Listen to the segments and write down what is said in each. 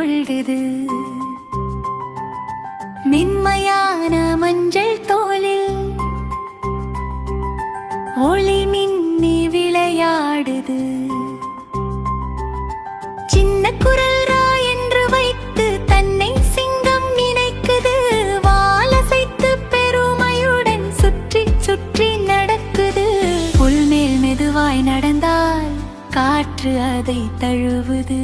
கொள்ளுது. மென்மையான மஞ்சள் தோலில் ஒளி மின்னி விளையாடுது. சின்ன குரல் ரா என்று வைத்து தன்னை சிங்கம் நினைக்குது. வாலசைத்து பெருமையுடன் சுற்றி சுற்றி நடக்குது. புல்மேல் மெதுவாய் நடந்தால் காற்று அதை தழுவுது.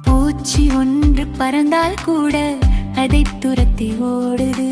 பூச்சி ஒன்று பறந்தால் கூட அதை துரத்தி ஓடுது.